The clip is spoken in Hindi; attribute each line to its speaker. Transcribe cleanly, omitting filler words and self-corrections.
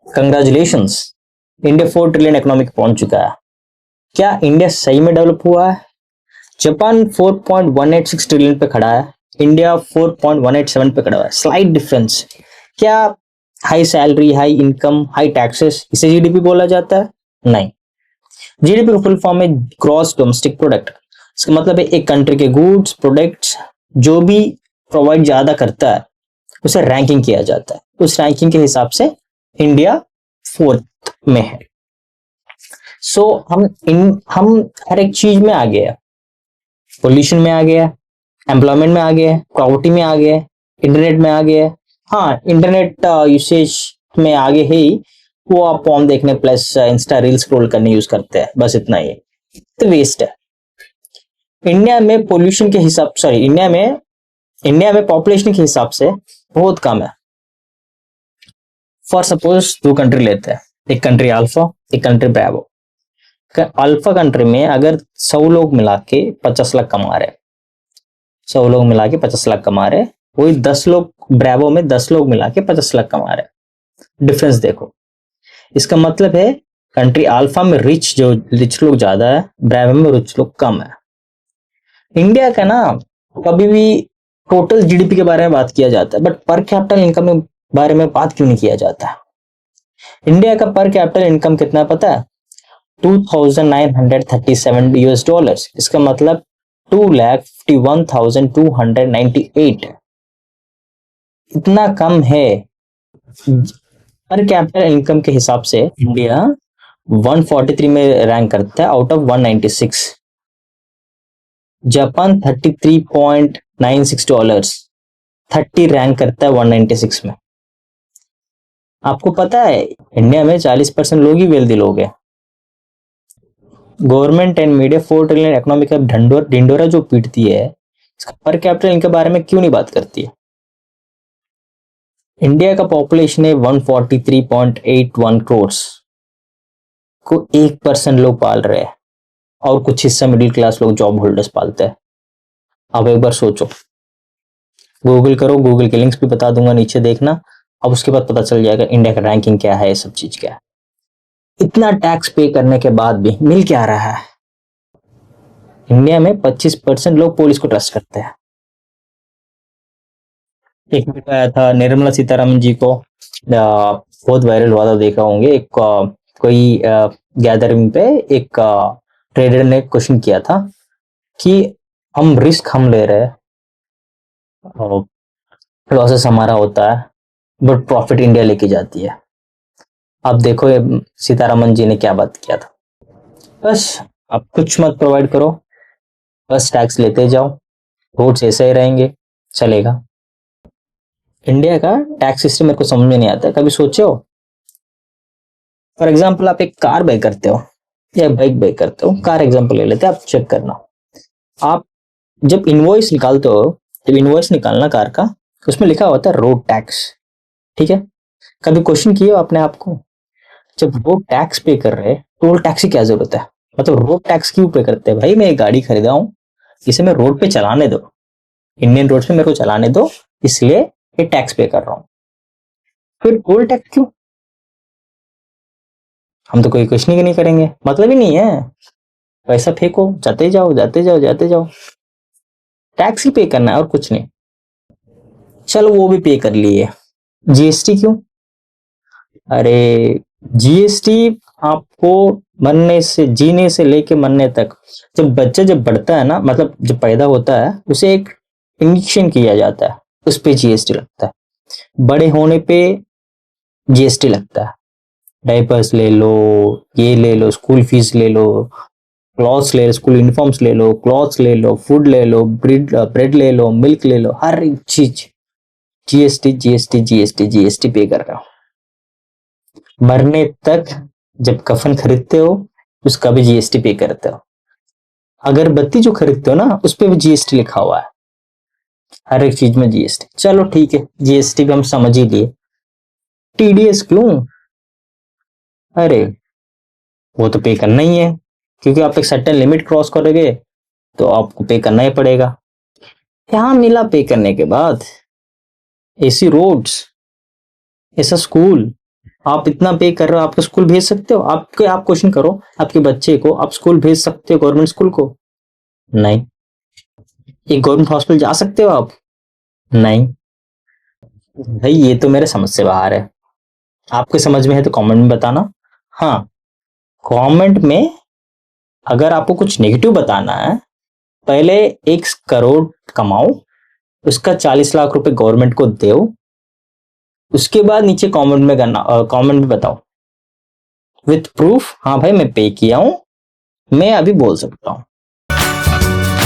Speaker 1: कंग्रेचुलेशंस, इंडिया 4 ट्रिलियन इकोनॉमिक पहुंच चुका है। क्या इंडिया सही में डेवलप हुआ है? जापान 4.186 ट्रिलियन पे खड़ा है, इंडिया 4.187 पे खड़ा है, स्लाइट डिफरेंस। क्या high salary, high income, high taxes, इसे जीडीपी बोला जाता है? नहीं। जीडीपी का फुल फॉर्म है ग्रॉस डोमेस्टिक प्रोडक्ट। इसका मतलब है एक कंट्री के गुड्स प्रोडक्ट्स जो भी प्रोवाइड ज्यादा करता है उसे रैंकिंग किया जाता है। उस रैंकिंग के हिसाब से इंडिया 4th में है। सो हम हर एक चीज में आगे है। पोल्यूशन में आ गया, एम्प्लॉयमेंट में आ गया, प्रॉपर्टी में आ गया, इंटरनेट में आ गया। हाँ, इंटरनेट यूसेज में आगे ही वो आप पॉर्न देखने प्लस इंस्टा रील स्क्रॉल करने यूज करते हैं, बस इतना ही है। तो वेस्ट है। इंडिया में पोल्यूशन के हिसाब, सॉरी, इंडिया में पॉपुलेशन के हिसाब से बहुत कम है। फॉर सपोज 2 कंट्री लेते हैं, एक कंट्री अल्फा, एक कंट्री ब्रावो। अल्फा कंट्री में अगर 100 लोग मिला के 50 लाख कमा रहे, 100 लोग मिला के 50 लाख कमा रहे, वही 10 लोग ब्रावो में 10 लोग मिला के 50 लाख कमा रहे। डिफरेंस देखो। इसका मतलब है कंट्री अल्फा में रिच लोग ज्यादा है, ब्रावो में रिच लोग कम है। इंडिया का ना कभी भी टोटल जीडीपी के बारे में बात किया जाता है, बट पर कैपिटल इनकम के बारे में बात क्यों नहीं किया जाता? इंडिया का पर कैपिटल इनकम कितना पता है? 2937 यूएस डॉलर्स। इसका मतलब 2,51,298। इतना कम है। पर कैपिटल इनकम के हिसाब से इंडिया 143 में रैंक करता है out of 196। Japan 33.96 dollars, 30 rank करता है 196 में। आपको पता है इंडिया में 40% लोग ही वेल्दी लोग हैं। Government and media 4 trillion economic का ढिंडोरा जो पीटती है, इसका पर कैपिटल इनके बारे में क्यों नहीं बात करती है? इंडिया का पॉपुलेशन है 143.81 करोड़ को 1% लोग पाल रहे हैं और कुछ हिस्सा मिडिल क्लास लोग जॉब होल्डर्स पालते हैं। अब एक बार सोचो, गूगल करो, गूगल के लिंक्स भी बता दूंगा नीचे, देखना। अब उसके बाद पता चल जाएगा इंडिया का रैंकिंग क्या है, ये सब चीज क्या है। इतना टैक्स पे करने के बाद भी मिल क्या रहा है? इंडिया में 25% लोग पुलिस को ट्रस्ट करते हैं। एक वीडियो आया था निर्मला सीतारमन जी को, बहुत वायरल हुआ था, देखा होंगे। एक कोई गैदरिंग पे एक ट्रेडर ने क्वेश्चन किया था कि हम रिस्क हम ले रहे हैं, लॉसेस हमारा होता है, बट प्रॉफिट इंडिया लेके जाती है। अब देखो ये सीतारमन जी ने क्या बात किया था। बस अब कुछ मत प्रोवाइड करो, बस टैक्स लेते जाओ, रोड्स ऐसे ही रहेंगे, चलेगा। इंडिया का टैक्स सिस्टम मेरे को समझ में नहीं आता। कभी सोचे हो? फॉर एग्जाम्पल आप एक कार बाय करते हो या बाइक बाय करते हो, कार एग्जाम्पल ले लेते हैं, आप चेक करना। आप जब इनवॉइस निकालते हो, जब इनवॉइस निकालना कार का, उसमें लिखा होता है रोड टैक्स, ठीक है? कभी क्वेश्चन किए हो अपने आप को, जब रोड टैक्स पे कर रहे, टोल टैक्स की क्या जरूरत है? मतलब रोड टैक्स क्यों पे करते हैं? भाई मैं एक गाड़ी खरीदा हूं, इसे मैं रोड पे चलाने दो, इंडियन रोड पे मेरे को चलाने दो, इसलिए ये टैक्स पे कर रहा हूं। फिर टोल टैक्स क्यों? हम तो कोई क्वेश्चन ही नहीं करेंगे, मतलब ही नहीं है। पैसा फेंको, जाते जाओ जाते जाओ जाते जाओ, टैक्स ही पे करना है और कुछ नहीं। चलो वो भी पे कर लिए। जीएसटी क्यों? अरे जीएसटी आपको मरने से, जीने से लेके मरने तक, जब बच्चा जब बढ़ता है ना, मतलब जब पैदा होता है, उसे एक इंजेक्शन किया जाता है, उस पे जीएसटी लगता है। बड़े होने पे जीएसटी लगता है। डायपर्स ले लो, ये ले लो, स्कूल फीस ले लो, क्लॉथ्स ले लो, स्कूल यूनिफॉर्म्स ले लो, क्लॉथ्स ले लो, फूड ले लो, ब्रेड ले लो, मिल्क ले लो, हर एक चीज जीएसटी जीएसटी जीएसटी जीएसटी पे कर रहा हो। मरने तक जब कफन खरीदते हो उसका भी जीएसटी पे करते हो। अगरबत्ती जो खरीदते हो ना, उस पे भी जीएसटी लिखा हुआ है। हर एक चीज में जीएसटी। चलो ठीक है, जीएसटी भी हम समझ ही लिए। टीडीएस क्यों? अरे वो तो पे करना ही है, क्योंकि आप एक सर्टेन लिमिट क्रॉस करोगे तो आपको पे करना ही पड़ेगा। क्या मिला पे करने के बाद? एसी रोड्स, ऐसा स्कूल, आप इतना पे कर रहे हो, आपको स्कूल भेज सकते हो? आप क्वेश्चन करो आपके बच्चे को, आप स्कूल भेज सकते हो गवर्नमेंट स्कूल को? नहीं। एक गवर्नमेंट हॉस्पिटल जा सकते हो आप? नहीं। भाई ये तो मेरे समझ से बाहर है। आपके समझ में है तो कमेंट में बताना। हाँ, कमेंट में अगर आपको कुछ नेगेटिव बताना है, पहले 1 करोड़ कमाओ, उसका 40 लाख रुपए गवर्नमेंट को दो, उसके बाद नीचे कमेंट में करना, कमेंट में बताओ विथ प्रूफ, हाँ भाई मैं पे किया हूं, मैं अभी बोल सकता हूँ।